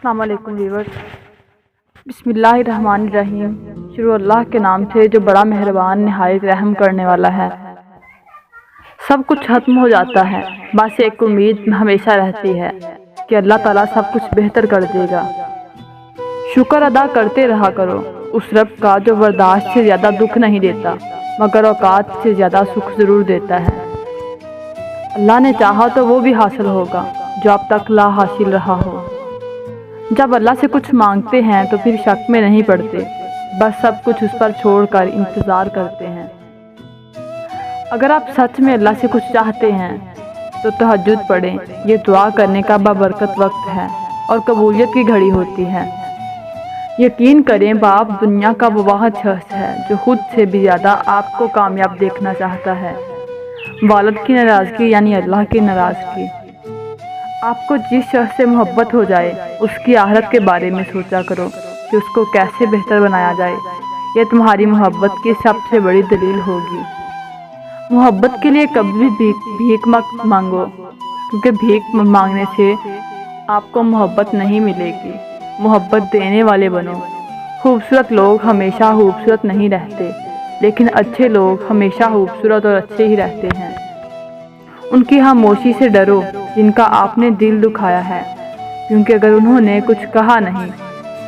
السلام علیکم ویورز۔ بسم اللہ الرحمن الرحیم۔ شروع اللہ کے نام سے جو بڑا مہربان نہایت رحم کرنے والا ہے۔ سب کچھ ختم ہو جاتا ہے، بس ایک امید ہمیشہ رہتی ہے کہ اللہ تعالیٰ سب کچھ بہتر کر دے گا۔ شکر ادا کرتے رہا کرو اس رب کا جو برداشت سے زیادہ دکھ نہیں دیتا مگر اوقات سے زیادہ سکھ ضرور دیتا ہے۔ اللہ نے چاہا تو وہ بھی حاصل ہوگا جو اب تک لا حاصل رہا ہو۔ جب اللہ سے کچھ مانگتے ہیں تو پھر شک میں نہیں پڑتے، بس سب کچھ اس پر چھوڑ کر انتظار کرتے ہیں۔ اگر آپ سچ میں اللہ سے کچھ چاہتے ہیں تو تہجد پڑھیں، یہ دعا کرنے کا بابرکت وقت ہے اور قبولیت کی گھڑی ہوتی ہے۔ یقین کریں باپ دنیا کا وہ واحد شخص ہے جو خود سے بھی زیادہ آپ کو کامیاب دیکھنا چاہتا ہے۔ والد کی ناراضگی یعنی اللہ کی ناراضگی۔ آپ کو جس شخص سے محبت ہو جائے اس کی آخرت کے بارے میں سوچا کرو کہ اس کو کیسے بہتر بنایا جائے، یہ تمہاری محبت کی سب سے بڑی دلیل ہوگی۔ محبت کے لیے کبھی بھیک مت مانگو، کیونکہ بھیک مانگنے سے آپ کو محبت نہیں ملے گی۔ محبت دینے والے بنو۔ خوبصورت لوگ ہمیشہ خوبصورت نہیں رہتے، لیکن اچھے لوگ ہمیشہ خوبصورت اور اچھے ہی رہتے ہیں۔ ان کی خاموشی سے ڈرو جن کا آپ نے دل دکھایا ہے، کیونکہ اگر انہوں نے کچھ کہا نہیں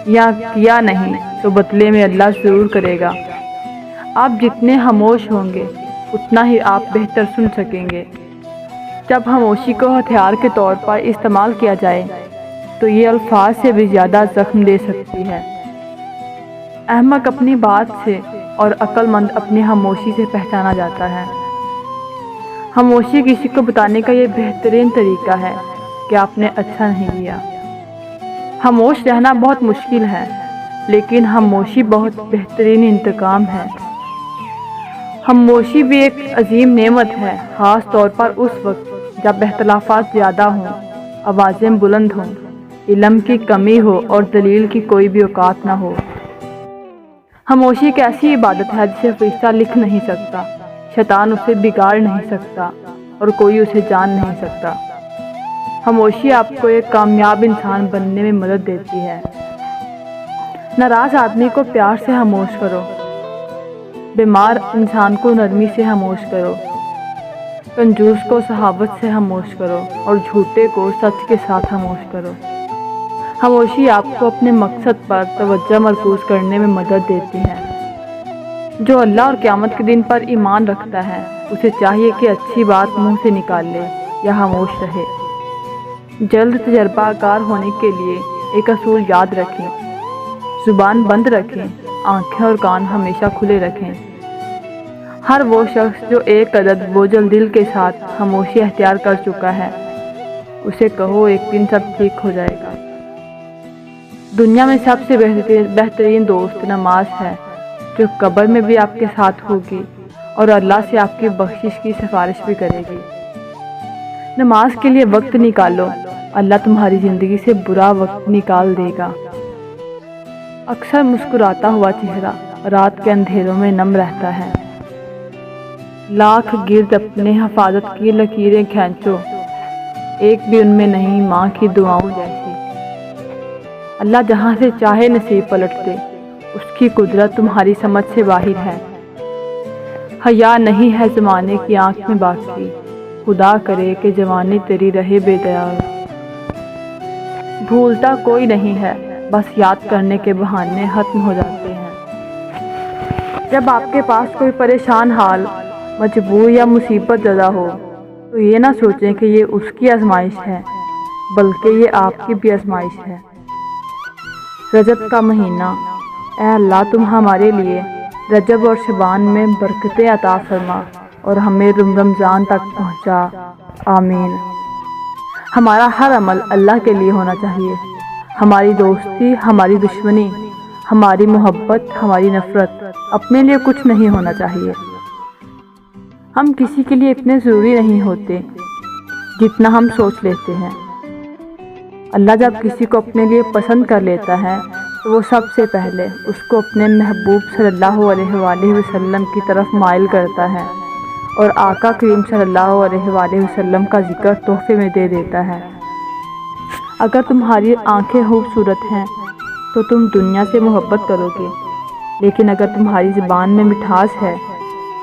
یا کیا نہیں تو بدلے میں اللہ ضرور کرے گا۔ آپ جتنے خاموش ہوں گے اتنا ہی آپ بہتر سن سکیں گے۔ جب خاموشی کو ہتھیار کے طور پر استعمال کیا جائے تو یہ الفاظ سے بھی زیادہ زخم دے سکتی ہے۔ احمق اپنی بات سے اور عقل مند اپنی خاموشی سے پہچانا جاتا ہے۔ خاموشی کسی کو بتانے کا یہ بہترین طریقہ ہے کہ آپ نے اچھا نہیں کیا۔ خاموش رہنا بہت مشکل ہے، لیکن خاموشی بہت بہترین انتقام ہے۔ خاموشی بھی ایک عظیم نعمت ہے، خاص طور پر اس وقت جب اختلافات زیادہ ہوں، آوازیں بلند ہوں، علم کی کمی ہو اور دلیل کی کوئی بھی اوقات نہ ہو۔ خاموشی ایک ایسی عبادت ہے جسے فرشتہ لکھ نہیں سکتا، شیطان اسے بگاڑ نہیں سکتا اور کوئی اسے جان نہیں سکتا۔ خاموشی آپ کو ایک کامیاب انسان بننے میں مدد دیتی ہے۔ ناراض آدمی کو پیار سے خاموش کرو، بیمار انسان کو نرمی سے خاموش کرو، کنجوس کو سخاوت سے خاموش کرو اور جھوٹے کو سچ کے ساتھ خاموش کرو۔ خاموشی آپ کو اپنے مقصد پر توجہ مرکوز کرنے میں مدد دیتی ہے۔ جو اللہ اور قیامت کے دن پر ایمان رکھتا ہے اسے چاہیے کہ اچھی بات منہ سے نکال لے یا خاموش رہے۔ جلد تجربہ کار ہونے کے لیے ایک اصول یاد رکھیں، زبان بند رکھیں، آنکھیں اور کان ہمیشہ کھلے رکھیں۔ ہر وہ شخص جو ایک عدد بوجھل دل کے ساتھ خاموشی اختیار کر چکا ہے اسے کہو ایک دن سب ٹھیک ہو جائے گا۔ دنیا میں سب سے بہترین دوست نماز ہے، جو قبر میں بھی آپ کے ساتھ ہوگی اور اللہ سے آپ کی بخشش کی سفارش بھی کرے گی۔ نماز کے لیے وقت نکالو، اللہ تمہاری زندگی سے برا وقت نکال دے گا۔ اکثر مسکراتا ہوا چہرہ رات کے اندھیروں میں نم رہتا ہے۔ لاکھ گرد اپنے حفاظت کی لکیریں کھینچو، ایک بھی ان میں نہیں ماں کی دعاؤں جیسی۔ اللہ جہاں سے چاہے نصیب پلٹ دے، اس کی قدرت تمہاری سمجھ سے باہر ہے۔ حیا نہیں ہے زمانے کی آنکھ میں باقی، خدا کرے کہ جوانی تیری رہے بے دیار۔ بھولتا کوئی نہیں ہے، بس یاد کرنے کے بہانے ختم ہو جاتے ہیں۔ جب آپ کے پاس کوئی پریشان حال، مجبور یا مصیبت زدہ ہو تو یہ نہ سوچیں کہ یہ اس کی آزمائش ہے، بلکہ یہ آپ کی بھی آزمائش ہے۔ رجب کا مہینہ، اے اللہ تم ہمارے لیے رجب اور شعبان میں برکتیں عطا فرما اور ہمیں رمضان تک پہنچا، آمین۔ ہمارا ہر عمل اللہ کے لیے ہونا چاہیے، ہماری دوستی، ہماری دشمنی، ہماری محبت، ہماری نفرت اپنے لیے کچھ نہیں ہونا چاہیے۔ ہم کسی کے لیے اتنے ضروری نہیں ہوتے جتنا ہم سوچ لیتے ہیں۔ اللہ جب کسی کو اپنے لیے پسند کر لیتا ہے تو وہ سب سے پہلے اس کو اپنے محبوب صلی اللہ علیہ وآلہ وسلم کی طرف مائل کرتا ہے اور آقا کریم صلی اللہ علیہ وآلہ وسلم کا ذکر تحفے میں دے دیتا ہے۔ اگر تمہاری آنکھیں خوبصورت ہیں تو تم دنیا سے محبت کرو گے، لیکن اگر تمہاری زبان میں مٹھاس ہے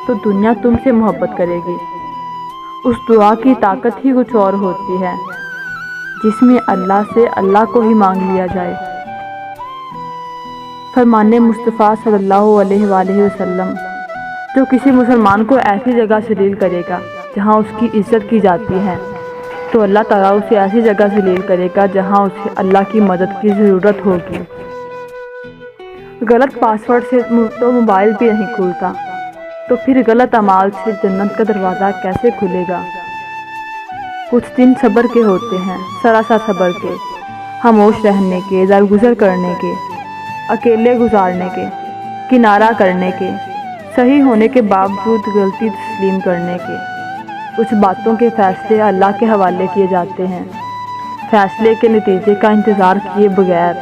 تو دنیا تم سے محبت کرے گی۔ اس دعا کی طاقت ہی کچھ اور ہوتی ہے جس میں اللہ سے اللہ کو ہی مانگ لیا جائے۔ فرمان مصطفیٰ صلی اللہ علیہ وآلہ وسلم، جو کسی مسلمان کو ایسی جگہ ذلیل کرے گا جہاں اس کی عزت کی جاتی ہے تو اللہ تعالیٰ اسے ایسی جگہ ذلیل کرے گا جہاں اسے اللہ کی مدد کی ضرورت ہوگی۔ غلط پاس ورڈ سے تو موبائل بھی نہیں کھلتا، تو پھر غلط اعمال سے جنت کا دروازہ کیسے کھلے گا؟ کچھ دن صبر کے ہوتے ہیں، سراسا صبر کے، خاموش رہنے کے، درگزر کرنے کے، اکیلے گزارنے کے، کنارہ کرنے کے، صحیح ہونے کے باوجود غلطی تسلیم کرنے کے۔ کچھ باتوں کے فیصلے اللہ کے حوالے کیے جاتے ہیں، فیصلے کے نتیجے کا انتظار کیے بغیر۔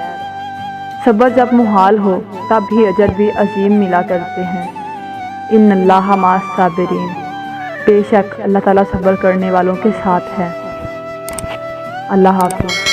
صبر جب محال ہو تب ہی اجر بھی عظیم ملا کرتے ہیں۔ ان اللہ مع الصابرین، بے شک اللہ تعالیٰ صبر کرنے والوں کے ساتھ ہے۔ اللہ حافظ۔